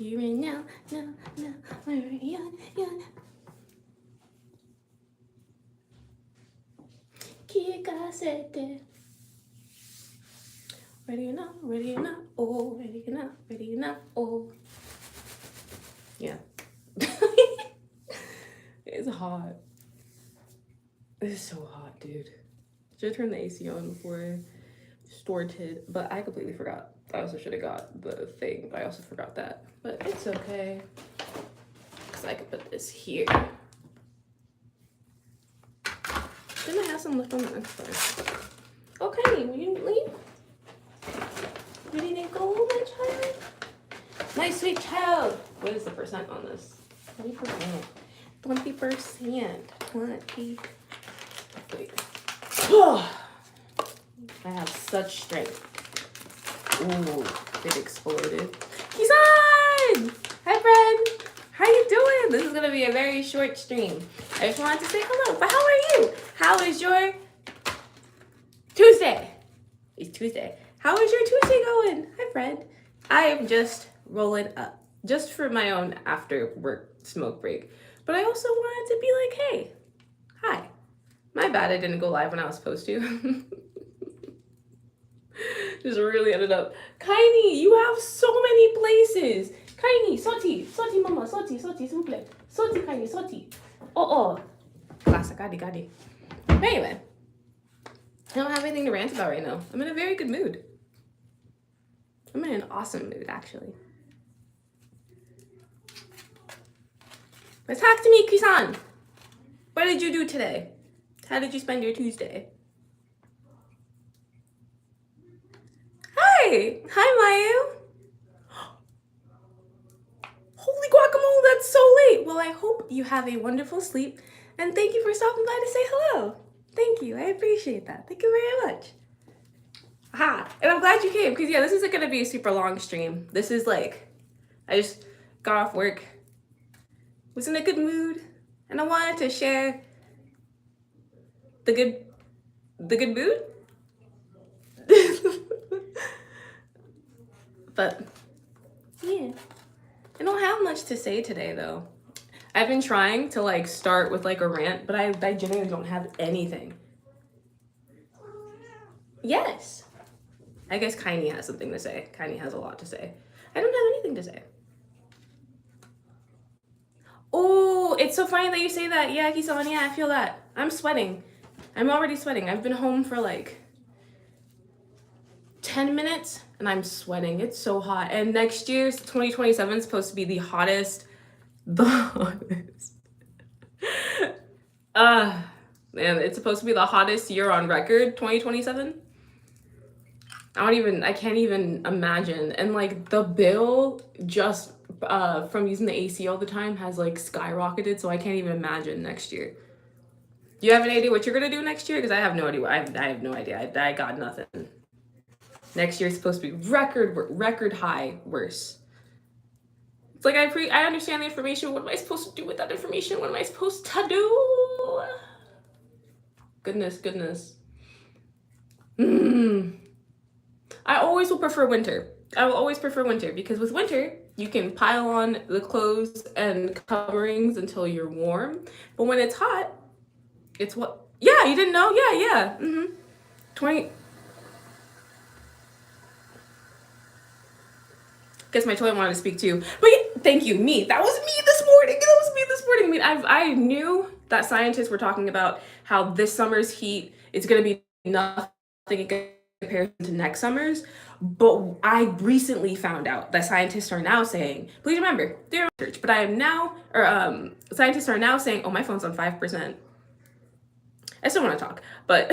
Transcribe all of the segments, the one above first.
here and now, now, we're young. Que Cassette. Ready enough, oh, ready enough, oh. Yeah. It's hot. It's so hot, dude. Should turn the AC on before I started, but I completely forgot. I also should have got the thing, but I also forgot that. But it's okay, because I could put this here. Didn't I have some left on the next one? Okay, will you leave? Ready to go, my child? My sweet child. What is the percent on this? 20%. 20%. 20. Wait. I have such strength. Ooh, it exploded. Kisan! Hi, friend. How you doing? This is gonna be a very short stream. I just wanted to say hello. But how are you? How is your Tuesday? It's Tuesday. How is your Tuesday going? Hi, friend. I am just rolling up, just for my own after work smoke break. But I also wanted to be like, hey, hi. My bad, I didn't go live when I was supposed to. Just really ended up. Kaini, you have so many places. Kaini, sorti mama, sorti, s'il vous plaît. Sorti, Kaini, sorti. Oh. Classic, gadi. Anyway, I don't have anything to rant about right now. I'm in a very good mood. I'm in an awesome mood, actually. But talk to me, Kisan. What did you do today? How did you spend your Tuesday? Hi, Mayu. Holy guacamole, that's so late. Well, I hope you have a wonderful sleep, and thank you for stopping by to say hello. Thank you, I appreciate that. Thank you very much. Aha, and I'm glad you came, because yeah, this isn't gonna be a super long stream. This is like, I just got off work, was in a good mood, and I wanted to share the good mood. But yeah, I don't have much to say today though. I've been trying to like start with like a rant, but I genuinely don't have anything. Yes. I guess Kaini has something to say. Kaini has a lot to say. I don't have anything to say. Oh, it's so funny that you say that. Yeah, Kisaman, yeah, I feel that. I'm sweating. I'm already sweating. I've been home for like 10 minutes and I'm sweating. It's so hot. And next year's 2027 is supposed to be the hottest. Man, it's supposed to be the hottest year on record, 2027. I can't even imagine. And like the bill just from using the AC all the time has like skyrocketed, so I can't even imagine next year. Do you have any idea what you're gonna do next year? Because I have no idea. I have no idea. I got nothing. Next year is supposed to be record high worse. It's like I understand the information. What am I supposed to do with that information? What am I supposed to do? Goodness. I always will prefer winter. I will always prefer winter because with winter, you can pile on the clothes and coverings until you're warm. But when it's hot, it's what? Yeah, you didn't know? Yeah. 20. Guess my toilet wanted to speak too. But yeah, thank you, me. That was me this morning. I mean, I knew that scientists were talking about how this summer's heat is going to be nothing in comparison to next summer's. But I recently found out that scientists are now saying, please remember, they're research, but scientists are now saying, oh, my phone's on 5%. I still want to talk, but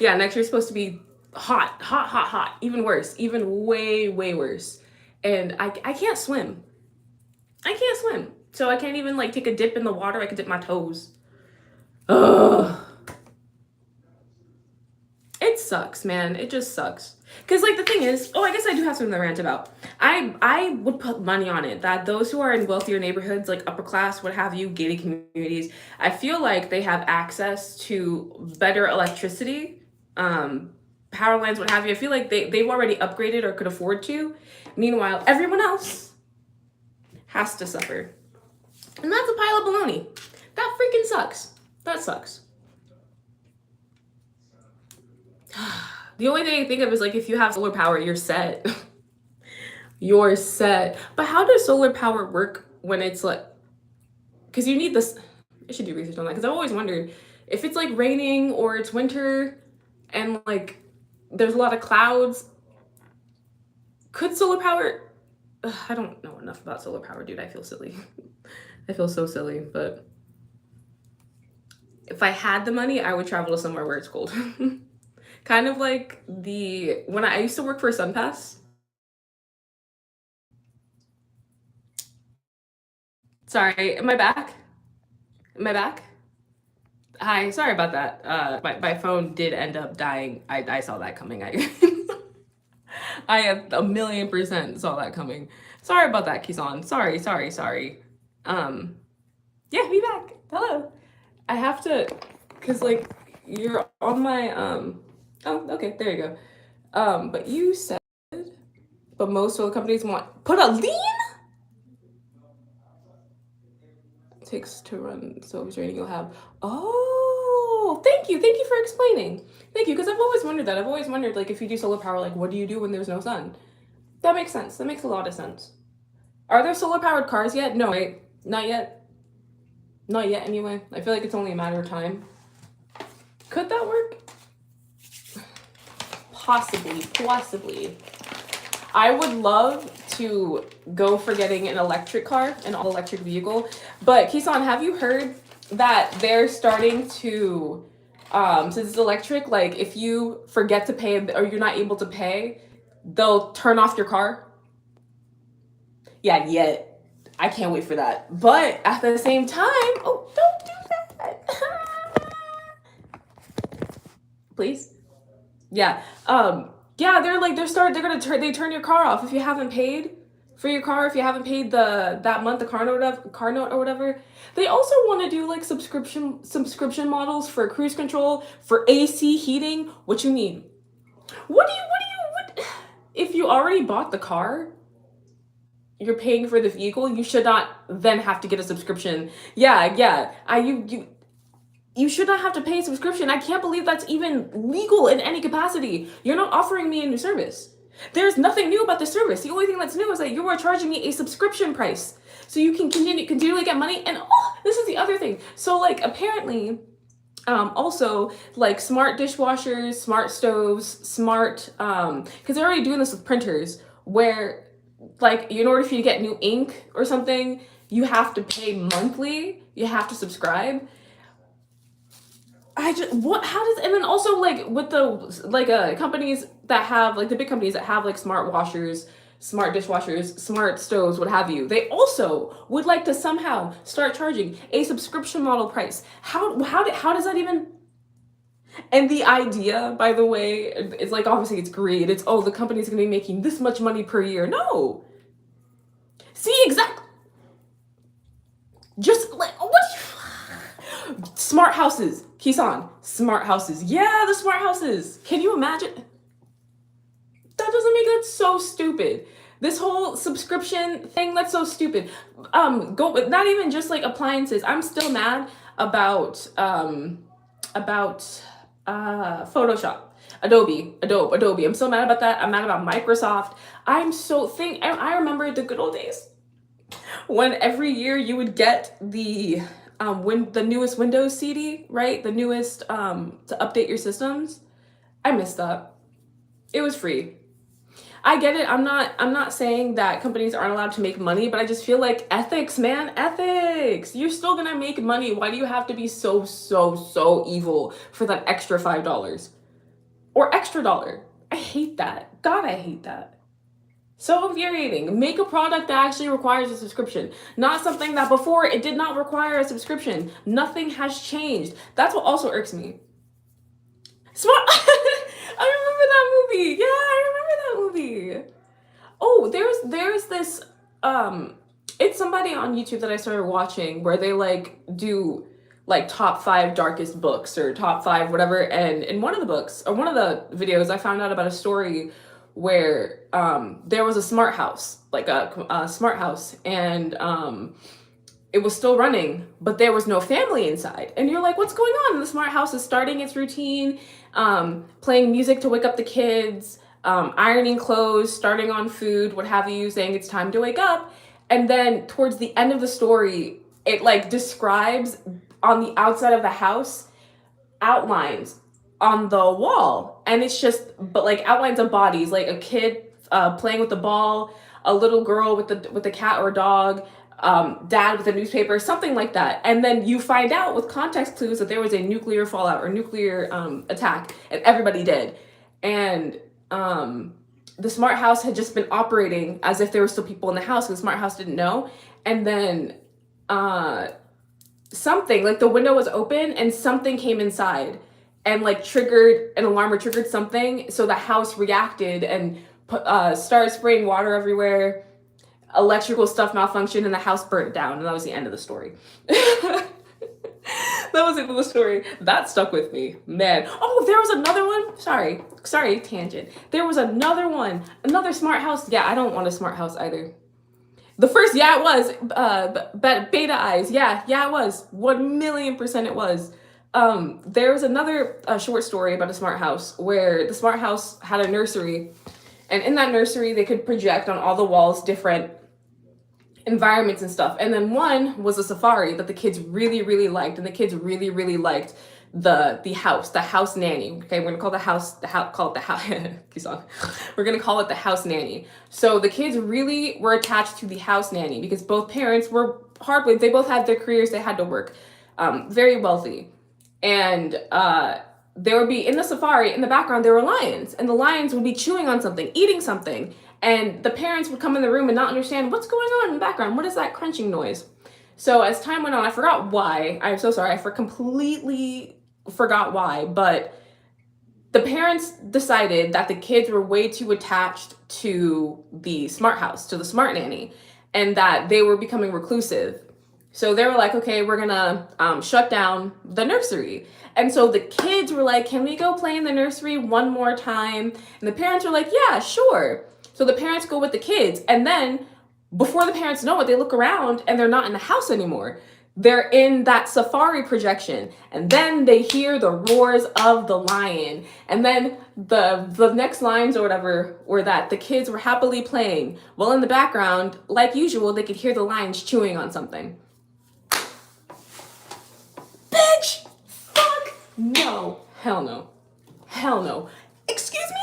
yeah, next year's supposed to be hot, even worse, even way worse. And I can't swim. So I can't even like take a dip in the water. I can dip my toes. Ugh. It sucks, man. It just sucks. Because like the thing is, I guess I do have something to rant about. I would put money on it that those who are in wealthier neighborhoods, like upper class, what have you, gated communities, I feel like they have access to better electricity, power lines, what have you. I feel like they've already upgraded or could afford to. Meanwhile, everyone else has to suffer. And that's a pile of baloney. That freaking sucks. That sucks. The only thing I think of is like if you have solar power, you're set. You're set. But how does solar power work when it's like, because you need this, I should do research on that because I've always wondered if it's like raining or it's winter and like there's a lot of clouds, could solar power, I don't know enough about solar power, dude. I feel silly. I feel so silly, but if I had the money, I would travel to somewhere where it's cold. Kind of like when I used to work for SunPass. Sorry, am I back? Am I back? Hi, sorry about that. My phone did end up dying. I saw that coming. I have 1,000,000% saw that coming. Sorry about that, Kison. Sorry. Yeah, be back. Hello. I have to, cause like you're on my Oh, okay, there you go. But you said, but most oil companies want put a lien. Takes to run, so if it's raining, you'll have. Oh, thank you for explaining. Thank you, because I've always wondered that. I've always wondered like if you do solar power, like what do you do when there's no sun? That makes sense. That makes a lot of sense. Are there solar powered cars yet? No, right? Not yet. Not yet, anyway. I feel like it's only a matter of time. Could that work? Possibly. I would love to go for getting an electric car, an all-electric vehicle. But Kisan, have you heard that they're starting to, since it's electric, like if you forget to pay or you're not able to pay, they'll turn off your car? Yeah, yet. I can't wait for that. But at the same time, oh, don't do that. Please. Yeah. They're they turn your car off if you haven't paid for your car, if you haven't paid that month the car note or whatever. They also want to do like subscription models for cruise control, for AC heating. What you mean? What if you already bought the car, you're paying for the vehicle, you should not then have to get a subscription. Yeah. You should not have to pay a subscription. I can't believe that's even legal in any capacity. You're not offering me a new service. There's nothing new about the service. The only thing that's new is that you are charging me a subscription price so you can continually get money. And this is the other thing. So like apparently, also like smart dishwashers, smart stoves, smart, because they're already doing this with printers where like in order for you to get new ink or something, you have to pay monthly. You have to subscribe. And then also like with the companies that have like the big companies that have like smart washers, smart dishwashers, smart stoves, what have you, they also would like to somehow start charging a subscription model price. How does that even? And the idea, by the way, it's like obviously it's greed. It's the company's gonna be making this much money per year. No. See, exactly. Just like smart houses. Kisan, smart houses. Yeah, the smart houses. Can you imagine? That doesn't make that so stupid. This whole subscription thing, that's so stupid. Go with not even just like appliances. I'm still mad about Photoshop. Adobe. I'm so mad about that. I'm mad about Microsoft. I remember the good old days when every year you would get the newest Windows CD, right? The newest to update your systems. I miss that. It was free. I get it. I'm not saying that companies aren't allowed to make money, but I just feel like ethics, man, ethics. You're still gonna make money. Why do you have to be so evil for that extra $5 or extra $1? I hate that. God, I hate that. So infuriating. Make a product that actually requires a subscription, not something that before it did not require a subscription. Nothing has changed. That's what also irks me. Smart. I remember that movie. Yeah, I remember that movie. Oh, there's this it's somebody on YouTube that I started watching where they like do like top 5 darkest books or top 5 whatever, and in one of the books or one of the videos I found out about a story where there was a smart house, like a smart house, and it was still running, but there was no family inside. And you're like, what's going on? And the smart house is starting its routine, playing music to wake up the kids, ironing clothes, starting on food, what have you, saying it's time to wake up. And then towards the end of the story, it like describes on the outside of the house outlines on the wall. And it's just, but like outlines of bodies, like a kid playing with the ball, a little girl with the cat or dog, dad with a newspaper, something like that. And then you find out with context clues that there was a nuclear fallout or nuclear attack, and everybody did. And the smart house had just been operating as if there were still people in the house, because the smart house didn't know. And then something, like the window was open and something came inside and like triggered an alarm or triggered something. So the house reacted and started spraying water everywhere. Electrical stuff malfunctioned and the house burnt down, and that was the end of the story. That was the end of the story. That stuck with me, man. Oh, there was another one. Sorry, tangent. There was another one, another smart house. Yeah, I don't want a smart house either. The first, yeah, it was. Beta eyes, yeah, it was. 1,000,000% it was. There was another short story about a smart house where the smart house had a nursery, and in that nursery they could project on all the walls different environments and stuff. And then one was a safari that the kids really, really liked, and the kids really, really liked the house nanny. Okay, we're gonna call call it the house. We're gonna call it the house nanny. So the kids really were attached to the house nanny because both parents were hardly, they both had their careers, they had to work, very wealthy. And there would be, in the safari, in the background, there were lions, and the lions would be chewing on something, eating something. And the parents would come in the room and not understand what's going on in the background. What is that crunching noise? So as time went on, I forgot why. I'm so sorry. I completely forgot why. But the parents decided that the kids were way too attached to the smart house, to the smart nanny, and that they were becoming reclusive. So they were like, okay, we're gonna shut down the nursery. And so the kids were like, can we go play in the nursery one more time? And the parents were like, yeah, sure. So the parents go with the kids, and then before the parents know it, they look around and they're not in the house anymore. They're in that safari projection, and then they hear the roars of the lion. And then the next lines or whatever were that the kids were happily playing, while in the background, like usual, they could hear the lions chewing on something. Bitch! Fuck! No. Hell no. Hell no. Excuse me?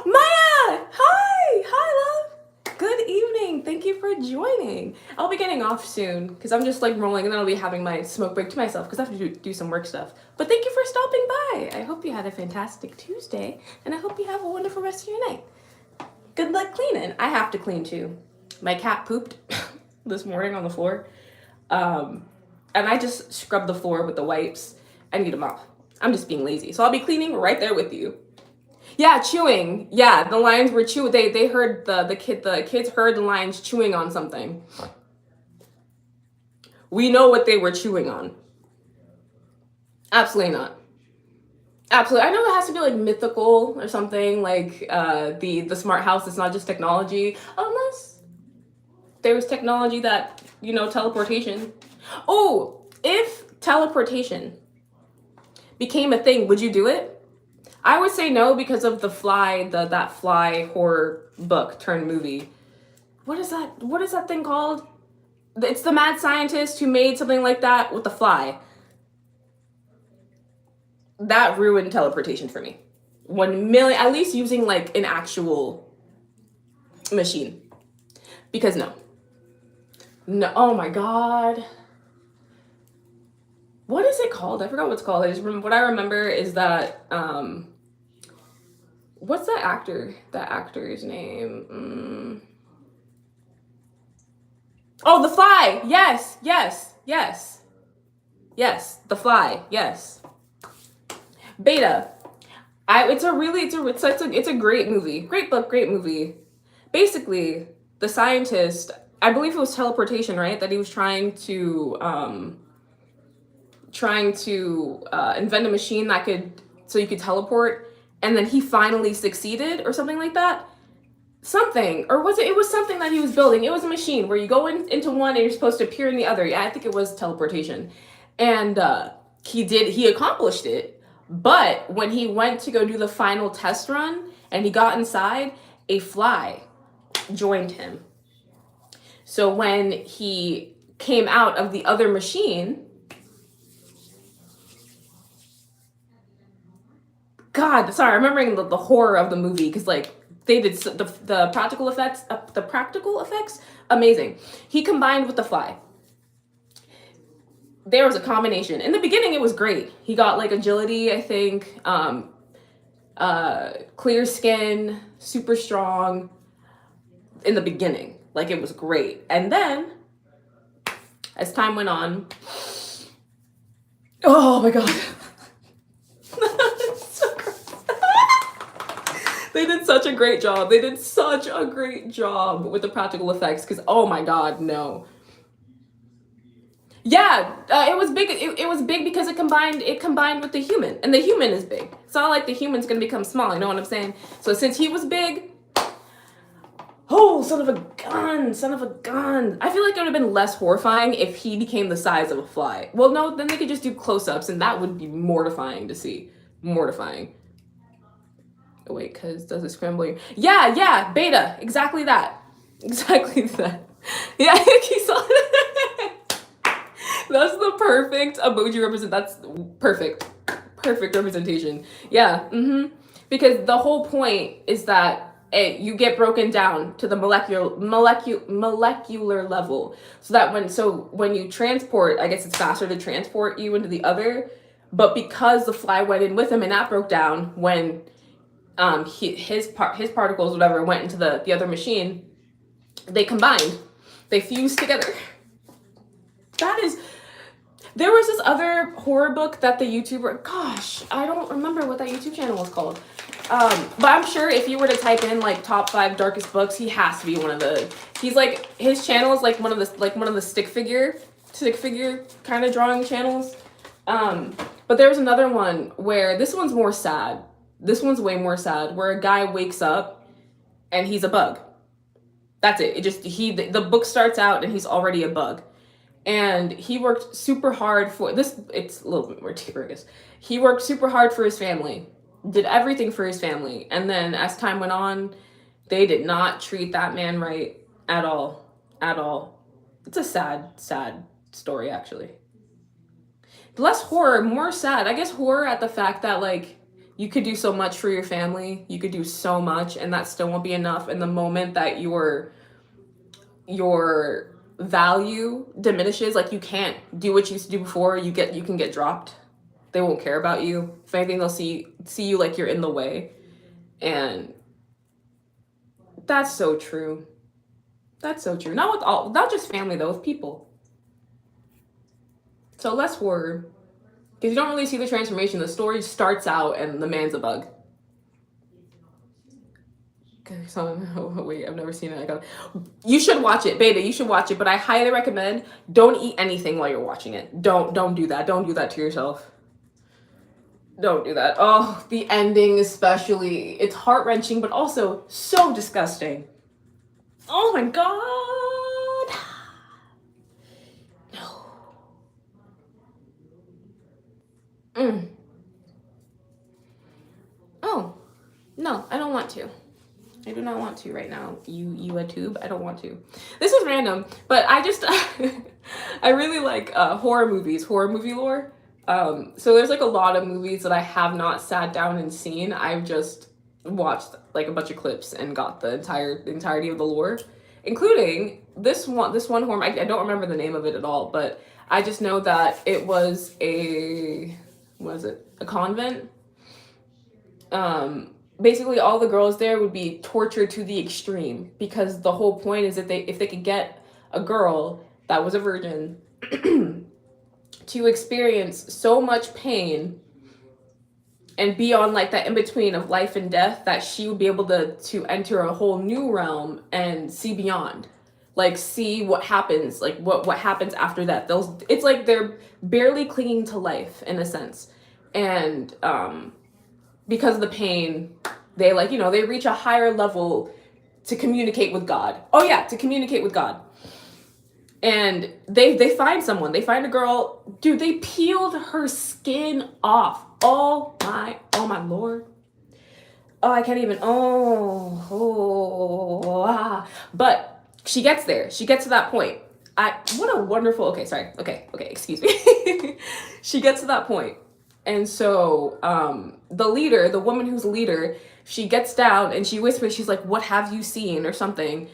Maya! Hi, love. Good evening. Thank you for joining. I'll be getting off soon because I'm just like rolling, and then I'll be having my smoke break to myself because I have to do some work stuff. But thank you for stopping by. I hope you had a fantastic Tuesday, and I hope you have a wonderful rest of your night. Good luck cleaning. I have to clean too. My cat pooped this morning on the floor, and I just scrubbed the floor with the wipes. I need a mop. I'm just being lazy, so I'll be cleaning right there with you. Yeah, chewing. Yeah, the lions were chewing. They heard the kids heard the lions chewing on something. We know what they were chewing on. Absolutely not. Absolutely. I know it has to be like mythical or something, like the smart house is not just technology, unless there was technology that, teleportation. Oh, if teleportation became a thing, would you do it? I would say no because of the Fly, that Fly horror book turned movie. What is that thing called? It's the mad scientist who made something like that with the Fly. That ruined teleportation for me. 1,000,000, at least using like an actual machine. Because no, oh my god. What is it called? I forgot what it's called. What I remember is that, what's that actor's name? Oh, The Fly. Yes. The Fly. Yes. Beta. It's a great movie. Great book, great movie. Basically, the scientist, I believe it was teleportation, right? That he was trying to invent a machine so you could teleport, and then he finally succeeded or something like that. Something, or was it was something that he was building. It was a machine where you go into one and you're supposed to appear in the other. Yeah, I think it was teleportation. And he accomplished it. But when he went to go do the final test run and he got inside, a fly joined him. So when he came out of the other machine, God, sorry, I'm remembering the horror of the movie because like they did the practical effects, amazing. He combined with the fly. There was a combination. In the beginning, it was great. He got like agility, I think, clear skin, super strong. In the beginning, like it was great, and then as time went on, oh my god. They did such a great job. They did such a great job with the practical effects because, oh my god, no. Yeah, it was big. It was big because it combined with the human, and the human is big. It's not like the human's gonna become small. You know what I'm saying? So since he was big, oh, son of a gun. I feel like it would have been less horrifying if he became the size of a fly. Well, no, then they could just do close-ups, and that would be mortifying to see. Mortifying. Oh, wait, because does it scramble you? Yeah, beta. Exactly that. Yeah, he saw it. That's the perfect emoji That's perfect representation. Yeah, because the whole point is that you get broken down to the molecular level, so that when you transport, I guess it's faster to transport you into the other, but because the fly went in with him and that broke down when his particles, whatever, went into the other machine, they combined, they fused together. There was this other horror book that the YouTuber, gosh, I don't remember what that YouTube channel was called. But I'm sure if you were to type in like top 5 darkest books, he has to be one of the. He's like, his channel is like one of the stick figure kind of drawing channels. But there was another one where this one's more sad. This one's way more sad, where a guy wakes up and he's a bug. That's it. The book starts out and he's already a bug. And he worked super hard for this. It's a little bit more deeper, I guess. He worked super hard for his family, did everything for his family. And then as time went on, they did not treat that man right at all. At all. It's a sad story, actually. Less horror, more sad. I guess horror at the fact that, like, you could do so much for your family. You could do so much, and that still won't be enough. And the moment that your value diminishes, like you can't do what you used to do before, you can get dropped. They won't care about you. If anything, they'll see you like you're in the way. And that's so true. Not just family though, with people. So less horror, because you don't really see the transformation. The story starts out and the man's a bug. Wait, I've never seen it. You should watch it, Beta. You should watch it, but I highly recommend don't eat anything while you're watching it. Don't do that. Don't do that to yourself. Don't do that. Oh, the ending especially. It's heart-wrenching, but also so disgusting. Oh my god. No. Oh, no, I don't want to. I do not want to right now. You a tube? I don't want to. This is random, but I just I really like horror movies, horror movie lore. So there's like a lot of movies that I have not sat down and seen. I've just watched like a bunch of clips and got the entirety of the lore, including this one horror. I don't remember the name of it at all, but I just know that it was a convent. Basically all the girls there would be tortured to the extreme, because the whole point is that if they could get a girl that was a virgin to experience so much pain and be on like that in between of life and death, that she would be able to enter a whole new realm and see beyond, like see what happens, like what happens after that. It's like they're barely clinging to life in a sense. And because of the pain, they like, you know, they reach a higher level to communicate with God. Oh yeah, to communicate with God. And they find someone. They find a girl. Dude, they peeled her skin off. Oh my Lord. Oh, I can't even. But she gets there. She gets to that point. What a wonderful. Okay, sorry. Okay, excuse me. She gets to that point. And so the leader, the woman who's the leader, she gets down and she whispers, she's like, "What have you seen?" or something.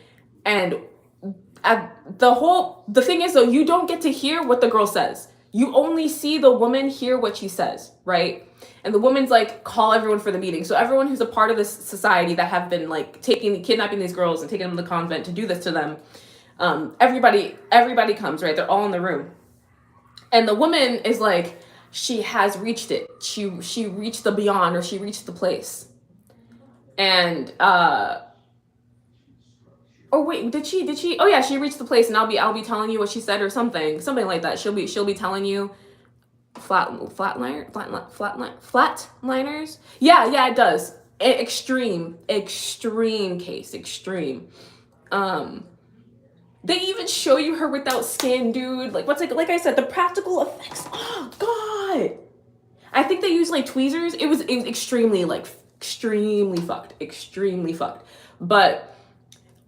And the thing is though, you don't get to hear what the girl says. You only see the woman hear what she says, right? And the woman's like, call everyone for the meeting. So everyone who's a part of this society that have been like kidnapping these girls and taking them to the convent to do this to them, everybody comes, right? They're all in the room. And the woman is like, she has reached it. She reached the beyond, or she reached the place. And oh wait, did she? Oh yeah, she reached the place, and I'll be telling you what she said, or something like that. She'll be telling you flatliners. Yeah, it does. Extreme case, extreme. They even show you her without skin, dude. Like like I said, the practical effects. Oh God, I think they used like tweezers. It was extremely fucked. But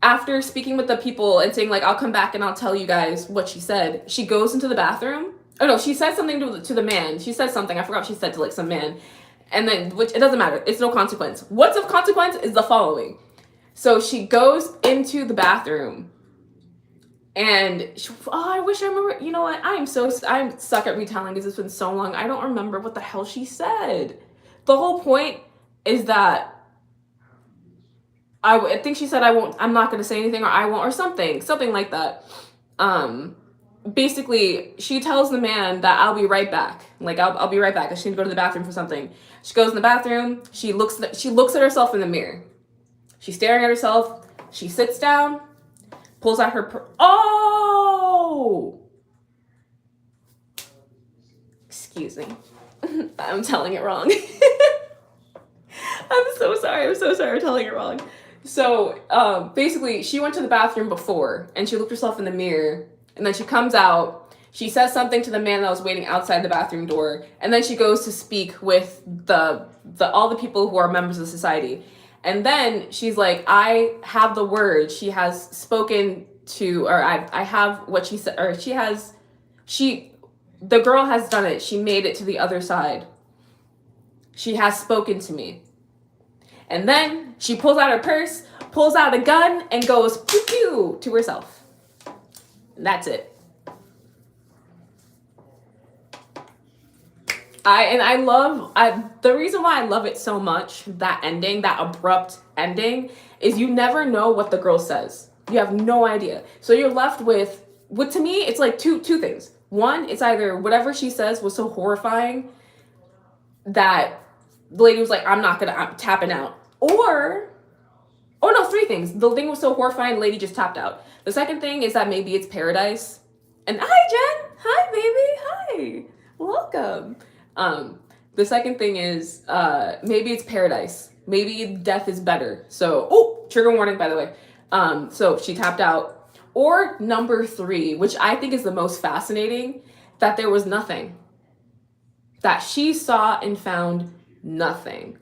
after speaking with the people and saying like, I'll come back and I'll tell you guys what she said, she goes into the bathroom. Oh no, she said something to the man. She said something, I forgot what she said to like some man. And then, which it doesn't matter, it's no consequence. What's of consequence is the following. So she goes into the bathroom and I wish I remember, you know what? I suck at retelling because it's been so long. I don't remember what the hell she said. The whole point is that I think she said, I'm not going to say anything, or I won't, or something like that. Basically, she tells the man that I'll be right back. Like, I'll be right back. She needs to go to the bathroom for something. She goes in the bathroom. She looks at herself in the mirror. She's staring at herself. She sits down, pulls out her, excuse me. I'm telling it wrong. I'm so sorry. I'm telling it wrong. So basically, she went to the bathroom before, and she looked herself in the mirror, and then she comes out. She says something to the man that was waiting outside the bathroom door, and then she goes to speak with all the people who are members of society. And then she's like, I have the word. She has spoken to, or I have what she said, or the girl has done it. She made it to the other side. She has spoken to me. And then she pulls out her purse, pulls out a gun, and goes pew pew to herself. And that's it. The reason why I love it so much, that ending, that abrupt ending, is you never know what the girl says. You have no idea. So you're left with to me, it's like two things. One, it's either whatever she says was so horrifying that the lady was like, I'm tapping out. Three things. The thing was so horrifying, the lady just tapped out. The second thing is that maybe it's paradise. And hi, Jen. Hi, baby. Hi. Welcome. The second thing is maybe it's paradise. Maybe death is better. So, trigger warning, by the way. So she tapped out. Or number 3, which I think is the most fascinating, that there was nothing. That she saw and found nothing.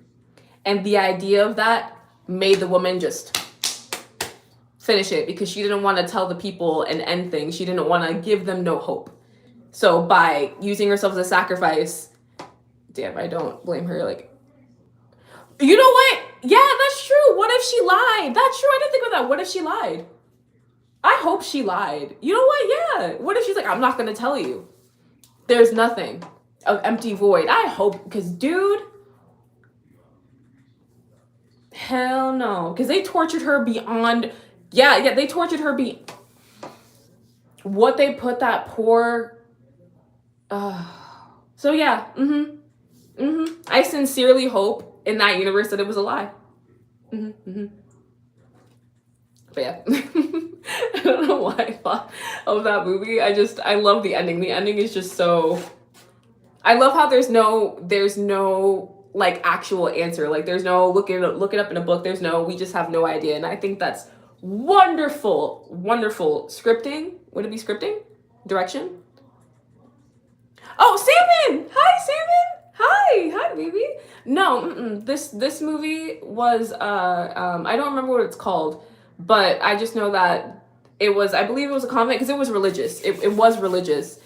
And the idea of that made the woman just finish it, because she didn't want to tell the people and end things. She didn't want to give them no hope. So by using herself as a sacrifice, damn, I don't blame her. Like, you know what? Yeah, that's true. What if she lied? That's true. I didn't think about that. What if she lied? I hope she lied. You know what? Yeah. What if she's like, I'm not going to tell you. There's nothing. Of empty void. I hope, because dude, hell no. Because they tortured her beyond, they tortured her what they put that poor, so yeah, I sincerely hope in that universe that it was a lie. But yeah, I don't know why I thought of that movie. I love the ending. The ending is just so, I love how there's no like actual answer. Like there's no look it up in a book. There's no, we just have no idea. And I think that's wonderful, wonderful scripting. Would it be scripting? Direction? Oh, Salmon! Hi, Salmon! Hi, baby. No, this movie was I don't remember what it's called, but I just know that it was, I believe it was a convent because it was religious. It was religious.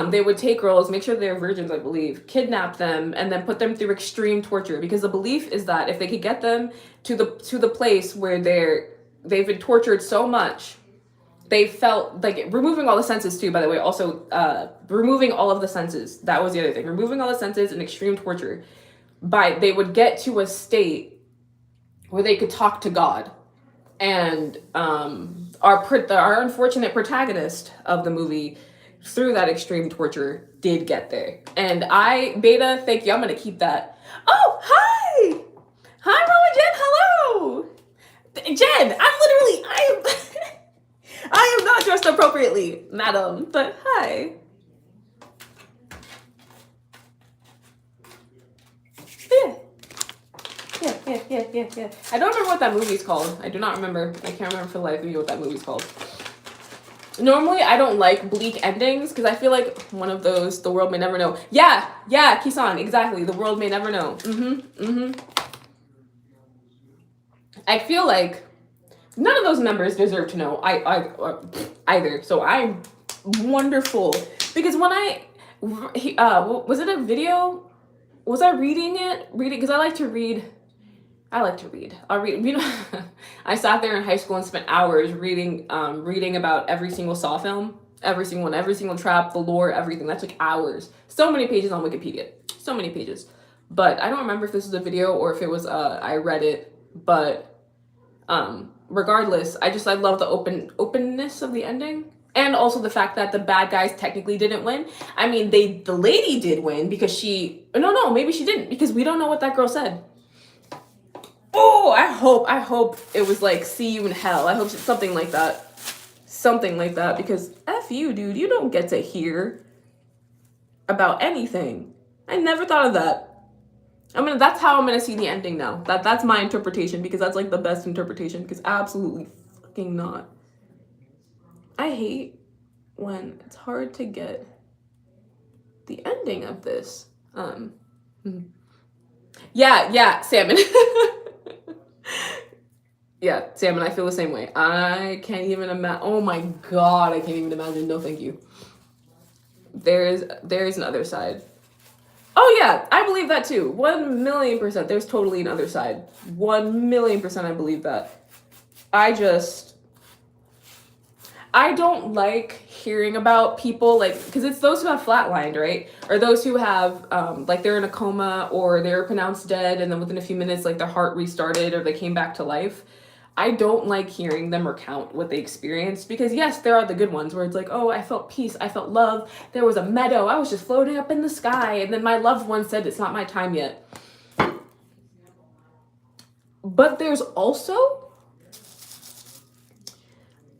They would take girls, make sure they're virgins, I believe, kidnap them, and then put them through extreme torture because the belief is that if they could get them to the place where they've been tortured so much, they felt like removing all the senses too, by the way, also removing all of the senses. That was the other thing. Removing all the senses and extreme torture. They would get to a state where they could talk to God. And our unfortunate protagonist of the movie, through that extreme torture, did get there. And Beta, thank you. I'm going to keep that. Oh, hi! Hi, Mama Jen. Hello! Jen, I am not dressed appropriately, madam, but hi. Yeah. I don't remember what that movie's called. I do not remember. I can't remember for the life of me what that movie's called. Normally, I don't like bleak endings because I feel like one of those, the world may never know. Yeah, Kisan, exactly. The world may never know. I feel like none of those members deserve to know either. So I'm wonderful because when was it a video? Was I reading because I like to read. I'll read. You know, I sat there in high school and spent hours reading about every single Saw film, every single one, every single trap, the lore, everything. That took hours. So many pages on Wikipedia. So many pages. But I don't remember if this was a video or if it was I read it. But regardless, I love the openness of the ending. And also the fact that the bad guys technically didn't win. I mean, the lady did win because maybe she didn't, because we don't know what that girl said. Oh, I hope it was like, see you in hell. I hope it's something like that. Something like that, because F you, dude. You don't get to hear about anything. I never thought of that. That's how I'm gonna see the ending now. That's my interpretation, because that's like the best interpretation, because absolutely fucking not. I hate when it's hard to get the ending of this. Yeah, Salmon. Yeah, Salmon, I feel the same way. I can't even imagine. Oh my God, I can't even imagine. No, thank you. There is an other side. Oh yeah, I believe that too. 1,000,000%. There's totally an other side. 1,000,000% I believe that. I don't like hearing about people, like, because it's those who have flatlined, right? Or those who have, like, they're in a coma or they're pronounced dead and then within a few minutes, like, their heart restarted or they came back to life. I don't like hearing them recount what they experienced, because yes, there are the good ones where it's like, oh, I felt peace, I felt love, there was a meadow, I was just floating up in the sky, and then my loved one said it's not my time yet. But there's also,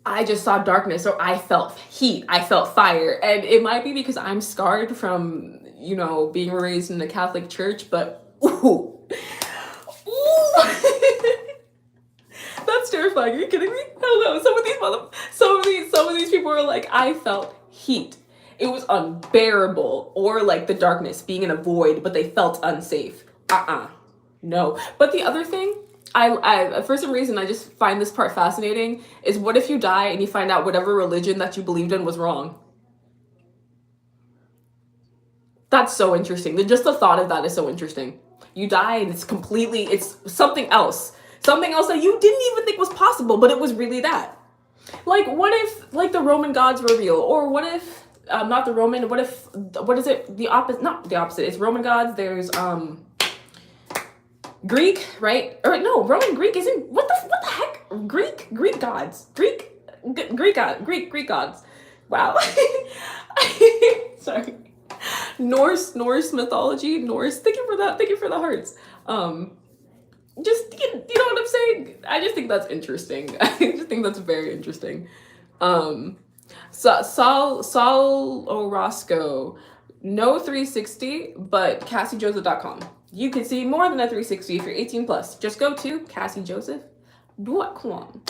I just saw darkness, or I felt heat, I felt fire. And it might be because I'm scarred from, being raised in the Catholic Church, but ooh. That's terrifying. Are you kidding me? Hell no. Some of these people are like, I felt heat. It was unbearable. Or like the darkness, being in a void, but they felt unsafe. No. But the other thing, I for some reason I just find this part fascinating, is what if you die and you find out whatever religion that you believed in was wrong? That's so interesting. Just the thought of that is so interesting. You die and it's something else. Something else that you didn't even think was possible, but it was really that. Like, what if, like, the Roman gods were real? Or what if, not the Roman, what is it? The opposite, not the opposite. It's Roman gods. There's, Greek, right? Or no, Roman Greek isn't, what the heck? Greek gods. Greek gods. Wow. Sorry. Norse mythology, thank you for the hearts. Just, you know what I'm saying? I just think that's interesting. I just think that's very interesting. Saul Orozco, no 360, but CasseeJoseph.com. You can see more than a 360 if you're 18 plus. Just go to CasseeJoseph.com.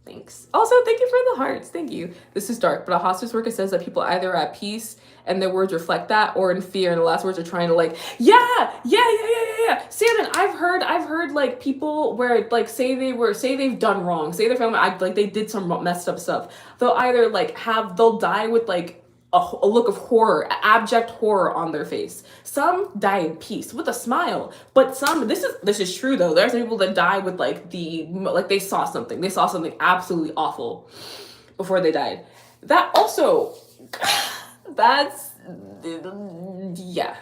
Thanks. Also, thank you for the hearts. Thank you. This is dark, but a hospice worker says that people either are at peace and their words reflect that, or in fear, and the last words are trying to like, yeah. Salmon, I've heard like people where like say they've done wrong, say their family like they did some messed up stuff. They'll either like they'll die with like a look of horror, abject horror on their face. Some die in peace with a smile, but some, this is true though. There's people that die with like they saw something absolutely awful before they died. That also, that's, yeah.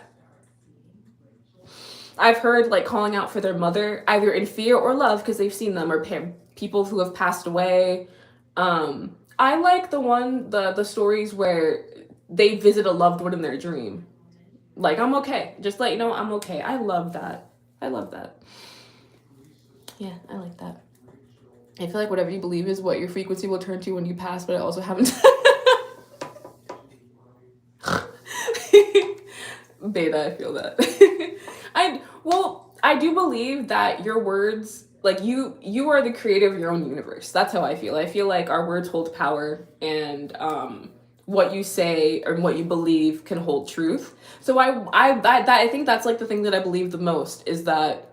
I've heard like calling out for their mother, either in fear or love because they've seen them, or people who have passed away. I like the stories where they visit a loved one in their dream. Like, I'm okay. Just let you know I'm okay. I love that. Yeah, I like that. I feel like whatever you believe is what your frequency will turn to when you pass, but I also haven't. Beta, I feel that. I do believe that your words, like you are the creator of your own universe. That's how I feel. I feel like our words hold power, and what you say or what you believe can hold truth. So I think that's like the thing that I believe the most, is that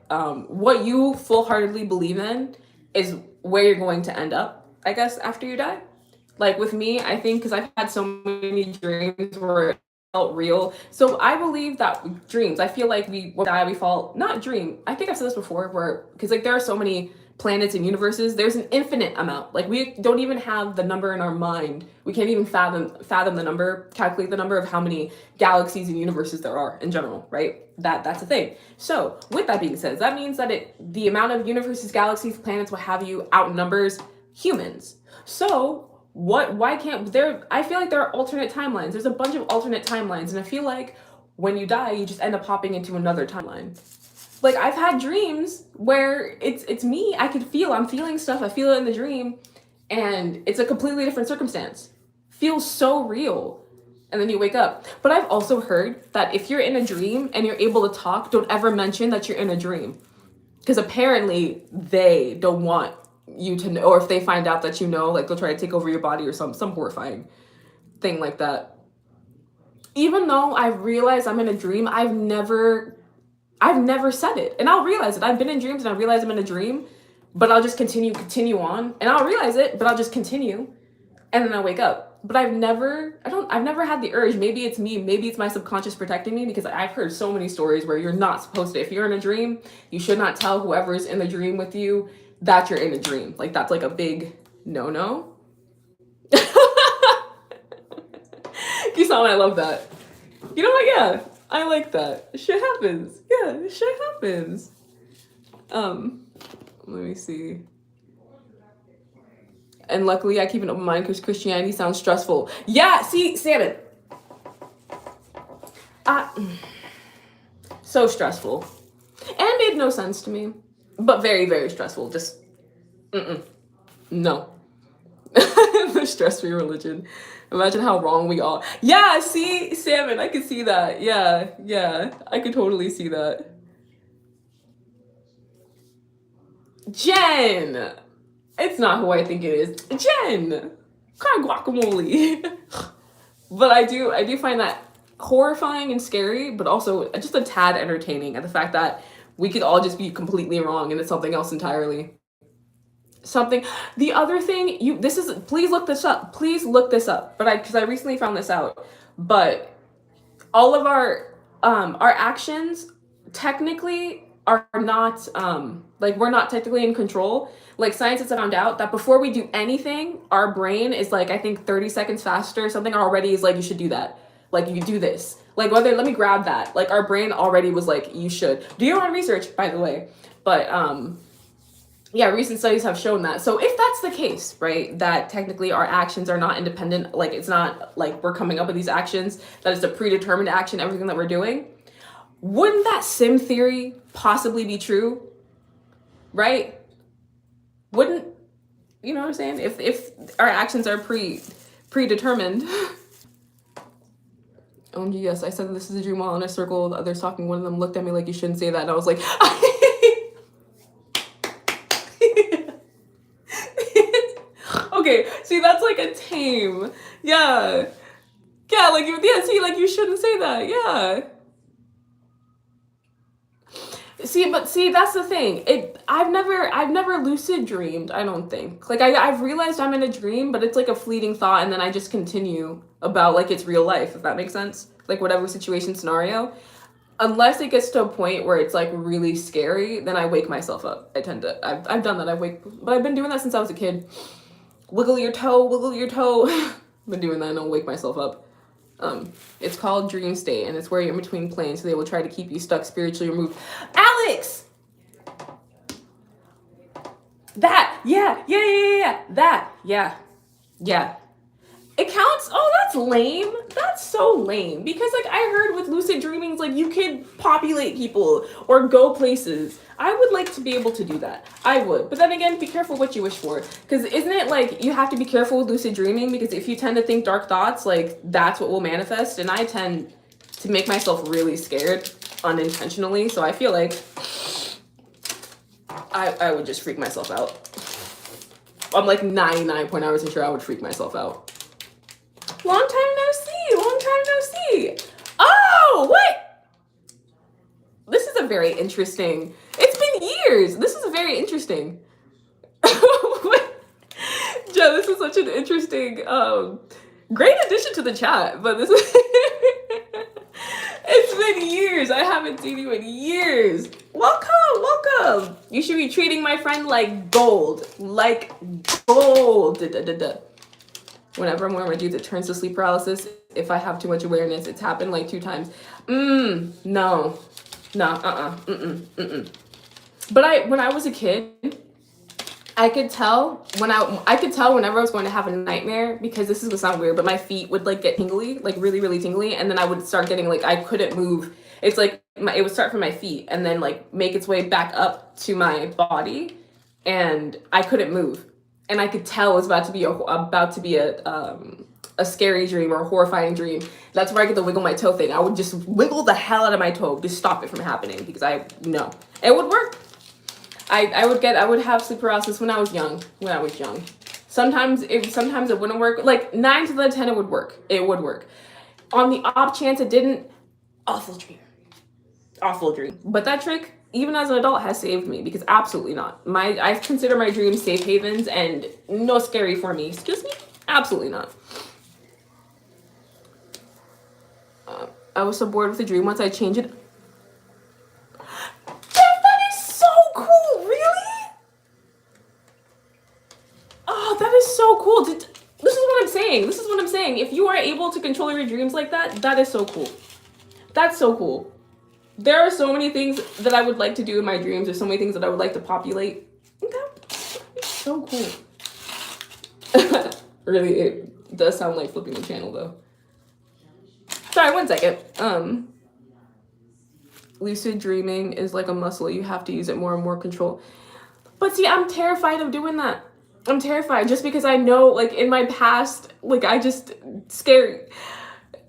what you full-heartedly believe in is where you're going to end up, I guess, after you die. Like with me, I think, because I've had so many dreams where it felt real. So I believe that dreams, I feel like when we die, we fall, not dream. I think I've said this before, where, because like there are so many planets and universes, there's an infinite amount. Like we don't even have the number in our mind. We can't even fathom the number, calculate the number of how many galaxies and universes there are in general, right? That's a thing. So with that being said, that means that the amount of universes, galaxies, planets, what have you, outnumbers humans. So why can't there, I feel like there are alternate timelines. There's a bunch of alternate timelines, and I feel like when you die, you just end up hopping into another timeline. Like I've had dreams where it's me. I'm feeling stuff. I feel it in the dream, and it's a completely different circumstance. Feels so real. And then you wake up. But I've also heard that if you're in a dream and you're able to talk, don't ever mention that you're in a dream. Because apparently they don't want you to know, or if they find out that you know, like they'll try to take over your body or some horrifying thing like that. Even though I've realized I'm in a dream, I've never said it. And I'll realize it. I've been in dreams and I realize I'm in a dream, but I'll just continue on, and I'll realize it, but I'll just continue, and then I wake up. But I've never had the urge. Maybe it's me, maybe it's my subconscious protecting me, because I've heard so many stories where you're not supposed to, if you're in a dream, you should not tell whoever's in the dream with you that you're in a dream. Like that's like a big no. Kisan, I love that. You know what? Yeah, I like that. Shit happens. Yeah, shit happens. Let me see. And luckily I keep an open mind because Christianity sounds stressful. Yeah, see, Salmon. So stressful. And made no sense to me. But very, very stressful. Just, no. The stress-free religion. Imagine how wrong we are. Yeah, see, Salmon, I could see that. Yeah, I could totally see that. Jen! It's not who I think it is. Jen! Kind of guacamole. But I do find that horrifying and scary, but also just a tad entertaining at the fact that we could all just be completely wrong and it's something else entirely. The other thing, please look this up. But because I recently found this out. But all of our actions technically are not like we're not technically in control. Like scientists have found out that before we do anything, our brain is like, I think 30 seconds faster. Something already is like, you should do that. Like you do this. Like let me grab that. Like our brain already was like, you should. Do your own research, by the way. But yeah, recent studies have shown that. So if that's the case, right, that technically our actions are not independent, like it's not like we're coming up with these actions, that it's a predetermined action, everything that we're doing, wouldn't that sim theory possibly be true? Right? Wouldn't, you know what I'm saying? If our actions are predetermined, OMG, yes, I said this is a dream while in a circle, the others talking, one of them looked at me like, you shouldn't say that, and I was like, okay, see, that's like a tame. Yeah. Yeah, like, yeah, see, like, you shouldn't say that. Yeah. See, that's the thing. I've never lucid dreamed, I don't think. Like, I've realized I'm in a dream, but it's like a fleeting thought, and then I just continue about, like, it's real life, if that makes sense. Like, whatever situation, scenario. Unless it gets to a point where it's, like, really scary, then I wake myself up. I've done that. But I've been doing that since I was a kid. Wiggle your toe, wiggle your toe. Been doing that and I'll wake myself up. It's called dream state, and it's where you're in between planes, so they will try to keep you stuck spiritually removed. Alex! That! Yeah. That! Yeah. It counts? Oh, that's lame. That's so lame. Because, like, I heard with lucid dreamings, like, you could populate people or go places. I would like to be able to do that. I would. But then again, be careful what you wish for. Because isn't it, like, you have to be careful with lucid dreaming? Because if you tend to think dark thoughts, like, that's what will manifest. And I tend to make myself really scared unintentionally. So I feel like I would just freak myself out. I'm, like, 99.9% sure I would freak myself out. Long time no see. Oh, what? This is a very interesting. It's been years. This is a very interesting. Joe, this is such an interesting, great addition to the chat. But this is. It's been years. I haven't seen you in years. Welcome. You should be treating my friend like gold. Like gold. Whenever I'm wearing my dudes, it turns to sleep paralysis. If I have too much awareness, it's happened like 2 times. No. But when I was a kid, I could tell whenever I was going to have a nightmare, because this is gonna sound weird, but my feet would like get tingly, like really, really tingly, and then I would start getting like, I couldn't move. It's like it would start from my feet and then like make its way back up to my body, and I couldn't move. And I could tell it was about to be a scary dream or a horrifying dream. That's where I get the wiggle my toe thing. I would just wiggle the hell out of my toe to stop it from happening, because I know it would work. I would have sleep paralysis when I was young. Sometimes it wouldn't work. Like 9 to the 10 it would work. It would work. On the off chance it didn't, awful dream. But that trick, even as an adult, has saved me, because absolutely not. I consider my dreams safe havens and no scary for me. Excuse me? Absolutely not. I was so bored with the dream once I changed it. That is so cool, really? Oh, that is so cool. This is what I'm saying. If you are able to control your dreams like that, that is so cool. That's so cool. There are so many things that I would like to do in my dreams. There's so many things that I would like to populate. That's so cool. Really, it does sound like flipping the channel, though. Sorry, 1 second. Lucid dreaming is like a muscle. You have to use it more and more control. But see, I'm terrified of doing that. I'm terrified just because I know, like, in my past, like, I just scary.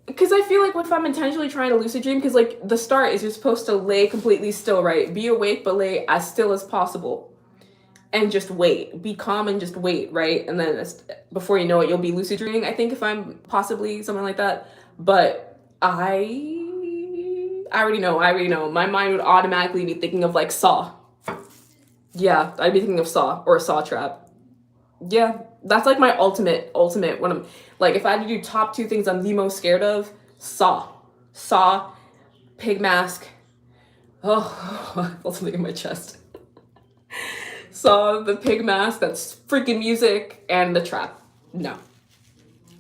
Because I feel like if I'm intentionally trying to lucid dream, because, like, the start is you're supposed to lay completely still, right? Be awake, but lay as still as possible. And just wait. Be calm and just wait, right? And then before you know it, you'll be lucid dreaming, I think, if I'm possibly something like that. But I already know. My mind would automatically be thinking of, like, Saw. Yeah, I'd be thinking of Saw or a Saw trap. Yeah, that's like my ultimate when I'm like, if I had to do top 2 things I'm the most scared of, Saw, pig mask. Oh, I felt something in my chest. Saw, the pig mask, that's freaking music, and the trap. No,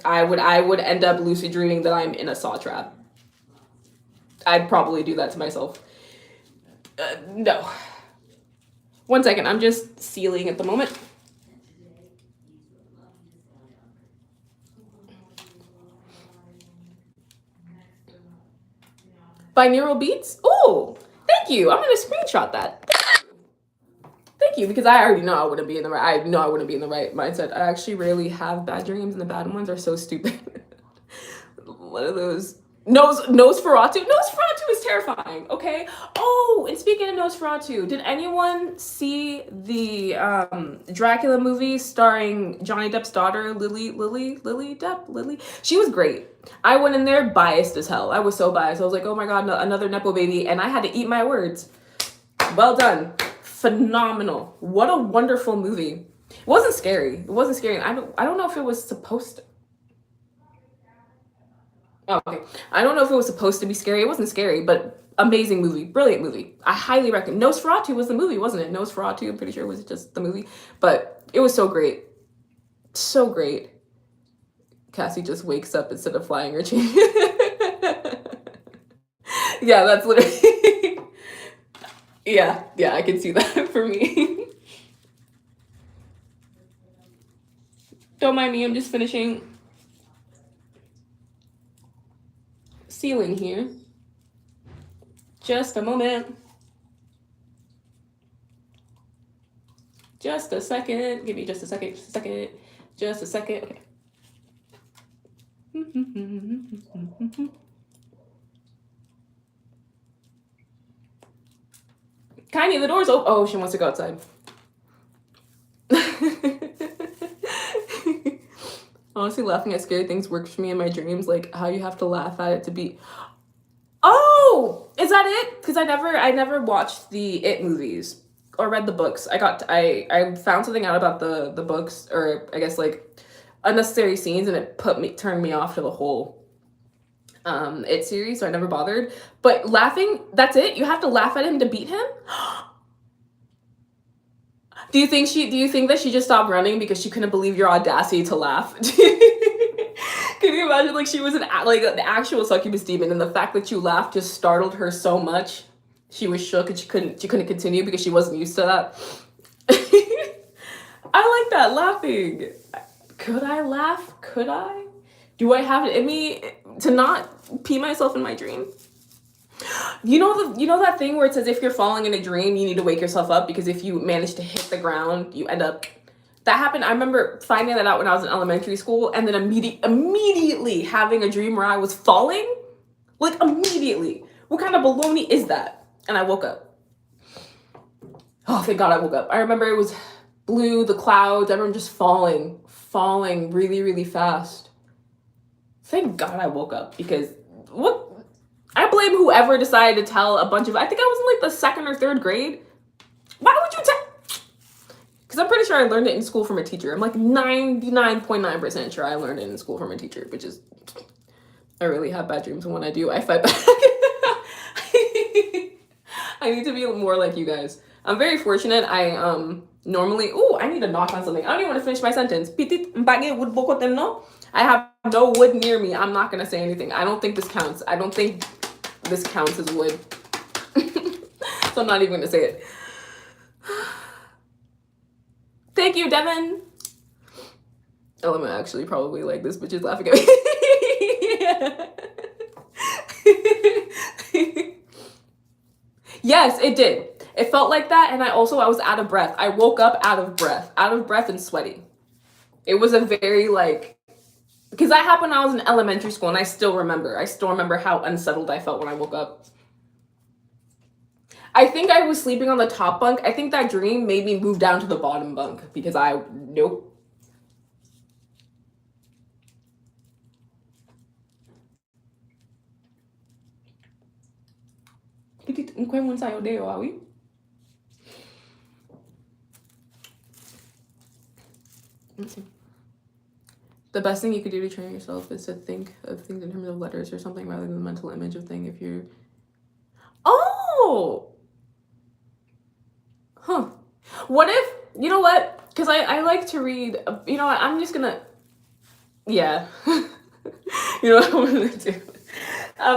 I would end up lucid dreaming that I'm in a Saw trap. I'd probably do that to myself. No. 1 second, I'm just sealing at the moment. Binaural beats? Oh, thank you. I'm gonna screenshot that. Thank you, because I already know I wouldn't be in the right. I know I wouldn't be in the right mindset. I actually rarely have bad dreams, and the bad ones are so stupid. One of those Nosferatu. Nosferatu is terrifying. Okay. Oh, and speaking of Nosferatu, did anyone see the Dracula movie starring Johnny Depp's daughter, Lily Depp? Lily. She was great. I went in there biased as hell. I was so biased. I was like, oh my god, no, another nepo baby, and I had to eat my words. Well done. Phenomenal. What a wonderful movie. It wasn't scary. It wasn't scary. I don't know if it was supposed to. Oh, okay. I don't know if it was supposed to be scary. It wasn't scary, but amazing movie. Brilliant movie. I highly recommend. Nosferatu was the movie, wasn't it? Nosferatu, I'm pretty sure it was just the movie. But it was so great. So great. Cassee just wakes up instead of flying her chain. Yeah, that's literally... yeah, I can see that for me. Don't mind me, I'm just finishing sealing here. Just a moment. Just a second. Give me just a second. Just a second. Just a second. Okay. Tiny, the door's open. Oh, she wants to go outside. Honestly, laughing at scary things works for me in my dreams. Like how you have to laugh at it to be. Oh, is that it? Because I never watched the It movies or read the books. I found something out about the books, or I guess like unnecessary scenes, and it turned me off to the whole It series, so I never bothered. But laughing, that's it? You have to laugh at him to beat him? Do you think that she just stopped running because she couldn't believe your audacity to laugh? Can you imagine, like, she was like the actual succubus demon, and the fact that you laughed just startled her so much, she was shook and she couldn't continue because she wasn't used to that. I like that, laughing. Could I laugh? Could I? Do I have it in me to not pee myself in my dream? You know that thing where it says if you're falling in a dream, you need to wake yourself up, because if you manage to hit the ground, you end up... That happened. I remember finding that out when I was in elementary school, and then immediately having a dream where I was falling. Like, immediately. What kind of baloney is that? And I woke up. Oh, thank God I woke up. I remember it was blue, the clouds, everyone just falling really, really fast. Thank God I woke up, because what... I blame whoever decided to tell a bunch of... I think I was in like the 2nd or 3rd grade. Why would you tell... Because I'm pretty sure I learned it in school from a teacher. I'm like 99.9% sure I learned it in school from a teacher, which is... I really have bad dreams, and when I do, I fight back. I need to be more like you guys. I'm very fortunate. I normally... Ooh, I need to knock on something. I don't even want to finish my sentence. I have no wood near me. I'm not going to say anything. I don't think this counts. I don't think this counts as wood. So I'm not even going to say it. Thank you, Devin. Element actually probably like this bitch is laughing at me. Yes, it did. It felt like that, and I was out of breath. I woke up out of breath and sweaty. It was a very like... Because that happened when I was in elementary school, and I still remember how unsettled I felt when I woke up. I think I was sleeping on the top bunk. I think that dream made me move down to the bottom bunk because nope. The best thing you could do to train yourself is to think of things in terms of letters or something rather than the mental image of thing. If you're... Oh! Huh. What if... You know what? Because I like to read... You know what? I'm just gonna... Yeah. You know what I'm gonna do?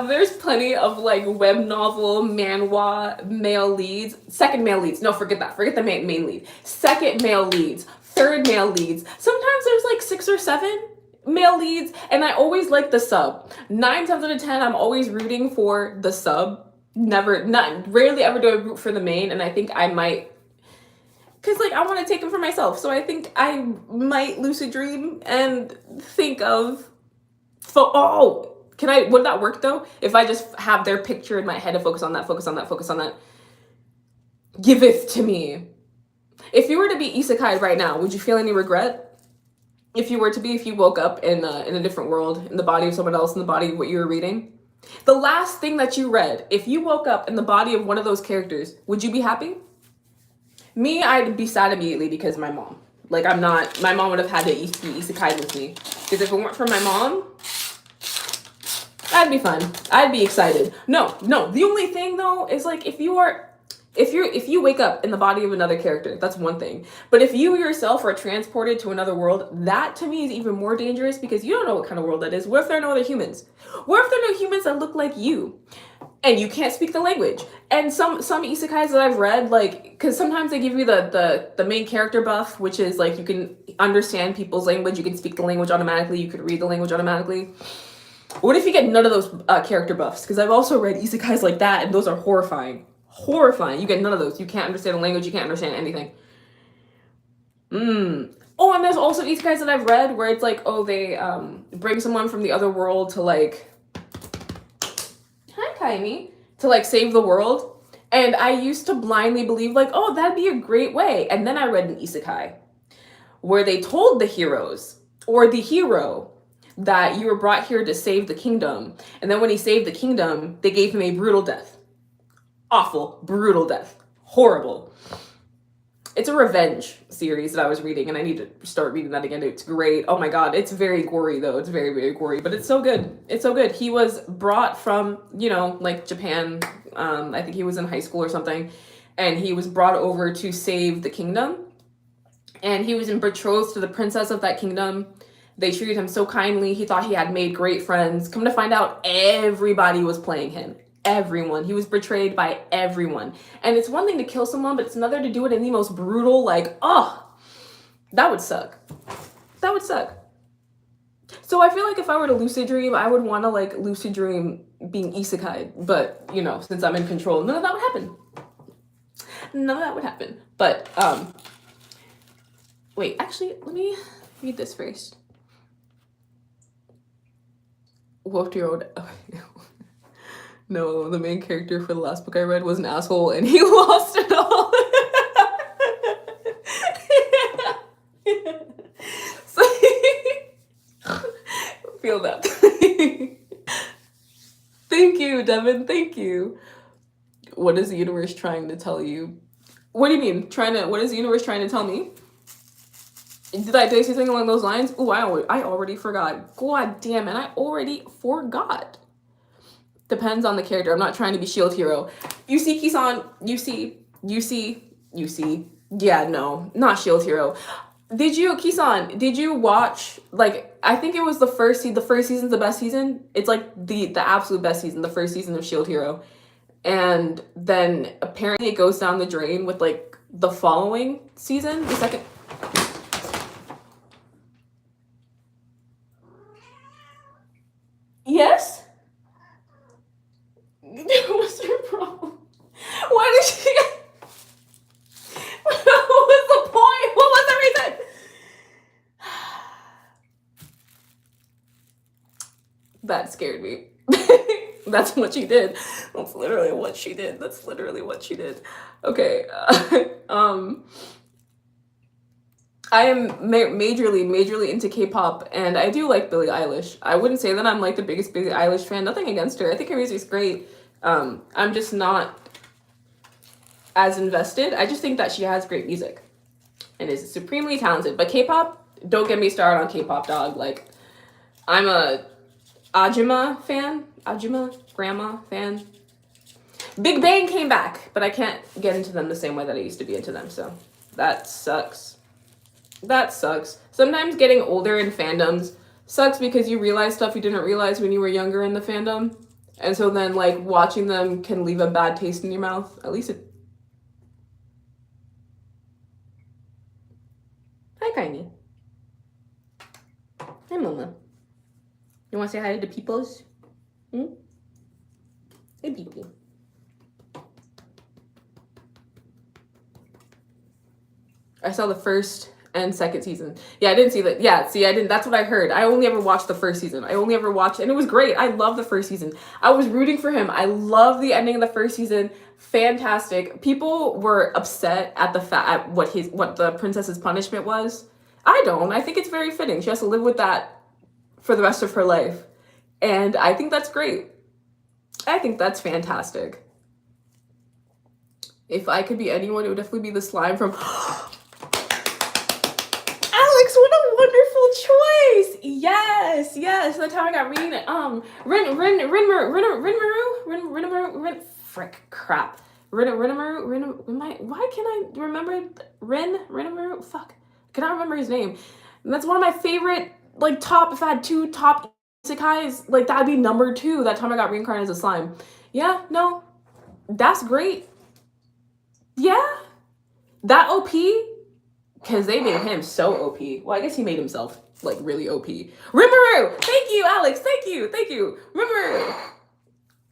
There's plenty of like web novel, manhwa, male leads. Second male leads. No, forget that. Forget the main lead. Second male leads. Third male leads. Sometimes there's like 6 or 7 male leads, and I always like the sub. 9 times out of 10, I'm always rooting for the sub. Rarely ever do I root for the main, and I think I might, because like I want to take him for myself. So I think I might lucid dream and think of, Would that work though? If I just have their picture in my head and focus on that, focus on that, focus on that. Giveth to me. If you were to be isekai right now, would you feel any regret? If you woke up in a different world, in the body of someone else, in the body of what you were reading? The last thing that you read, if you woke up in the body of one of those characters, would you be happy? Me, I'd be sad immediately because my mom. Like, my mom would have had to be isekai with me. Because if it weren't for my mom, I'd be fine. I'd be excited. No. The only thing though is like if you wake up in the body of another character, that's one thing. But if you yourself are transported to another world, that to me is even more dangerous because you don't know what kind of world that is. What if there are no other humans? What if there are no humans that look like you? And you can't speak the language. And some isekais that I've read, like, because sometimes they give you the main character buff, which is like you can understand people's language, you can speak the language automatically, you can read the language automatically. What if you get none of those character buffs? Because I've also read isekais like that, and those are horrifying. Horrifying. You get none of those. You can't understand the language, you can't understand anything. Oh, and there's also isekais that I've read where it's like, oh, they bring someone from the other world to like, hi, Kaimi, to like save the world. And I used to blindly believe like, oh, that'd be a great way. And then I read an isekai where they told the heroes or the hero that you were brought here to save the kingdom. And then when he saved the kingdom, they gave him a brutal death. Awful, brutal death. Horrible. It's a revenge series that I was reading, and I need to start reading that again. It's great. Oh my god, it's very gory though. It's very, very gory, but it's so good. It's so good. He was brought from, like Japan. I think he was in high school or something, and he was brought over to save the kingdom. And he was betrothed to the princess of that kingdom. They treated him so kindly. He thought he had made great friends. Come to find out, everybody was playing him. Everyone. He was betrayed by everyone. And it's one thing to kill someone, but it's another to do it in the most brutal, like, that would suck. That would suck. So I feel like if I were to lucid dream, I would want to like lucid dream being isekai. But, since I'm in control, none of that would happen. None of that would happen. But, wait, actually, let me read this first. Wolf your own. No, the main character for the last book I read was an asshole and he lost it all. So, feel that. Thank you, Devin. Thank you. What is the universe trying to tell you? What do you mean? What is the universe trying to tell me? Did I say something along those lines? Oh, I already forgot. God damn it, I already forgot. Depends on the character. I'm not trying to be shield hero. You see, Kisan, you see. Yeah, no, not shield hero. Kisan, did you watch, like, I think it was the first season's the best season. It's like the absolute best season, the first season of Shield Hero. And then apparently it goes down the drain with like the following season, the second. Yes? What's her problem? Why did she... What was the point? What was the reason? That scared me. That's what she did. That's literally what she did. Okay. I am majorly into K-pop, and I do like Billie Eilish. I wouldn't say that I'm like the biggest Billie Eilish fan. Nothing against her. I think her music's great. I'm just not as invested. I just think that she has great music and is supremely talented. But K-pop, don't get me started on K-pop, dog. Like, I'm a grandma fan. Big Bang came back, but I can't get into them the same way that I used to be into them, so that sucks. Sometimes getting older in fandoms sucks because you realize stuff you didn't realize when you were younger in the fandom. And so then, like, watching them can leave a bad taste in your mouth. At least it... Hi, Kaini. Hi, Mama. You want to say hi to the peoples? Hey, people. I saw the first and second season. Yeah, I didn't see that. Yeah, see, I didn't. That's what I heard. I only ever watched the first season. I only ever watched, and it was great. I love the first season. I was rooting for him. I love the ending of the first season. Fantastic. People were upset at at what the princess's punishment was. I don't. I think it's very fitting. She has to live with that for the rest of her life, and I think that's great. I think that's fantastic. If I could be anyone, it would definitely be the slime from Alex, what a wonderful choice! Yes, yes. The time I got reading it. Frick, crap. Why can't I remember Rinmaru? Fuck, cannot remember his name. And that's one of my favorite, like, top. If I had two top isekais, like, that'd be number 2. That time I got reincarnated as a slime. Yeah, no, that's great. Yeah, that OP. Because they made him so OP. Well, I guess he made himself, like, really OP. Rimuru! Thank you, Alex! Thank you! Rimuru!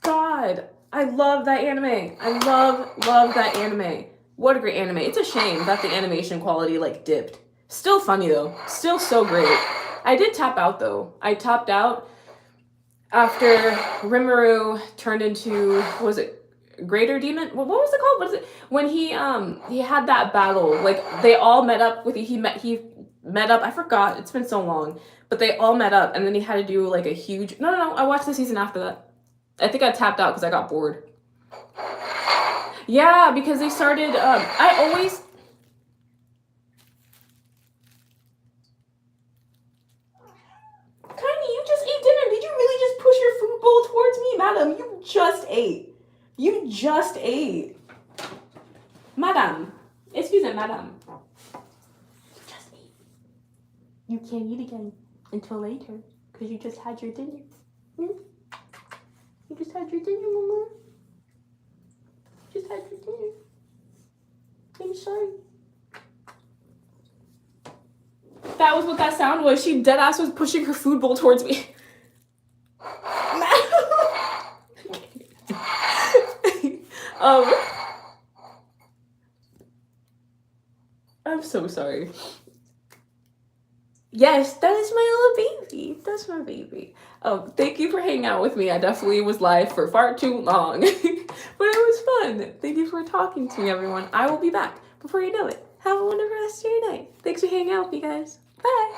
God, I love that anime. I love that anime. What a great anime. It's a shame that the animation quality, like, dipped. Still funny, though. Still so great. I did tap out, though. I tapped out after Rimuru turned into, what was it? Greater Demon? What was it called? What is it? When he had that battle, like, they all met up with he met up, I forgot, it's been so long, but they all met up, and then he had to do, like, a huge no, I watched the season after that. I think I tapped out because I got bored. Yeah, because they started I always Tiny, you just ate dinner. Did you really just push your food bowl towards me? Madam, you just ate. You just ate. Madam. Excuse me, madam. You just ate. You can't eat again until later because you just had your dinner. You just had your dinner, mama. You just had your dinner. I'm sorry. That was what that sound was. She deadass was pushing her food bowl towards me. I'm so sorry. Yes, that is my little baby. That's my baby. Thank you for hanging out with me. I definitely was live for far too long, but it was fun. Thank you for talking to me, everyone. I will be back before you know it. Have a wonderful rest of your night. Thanks for hanging out with me, guys. Bye.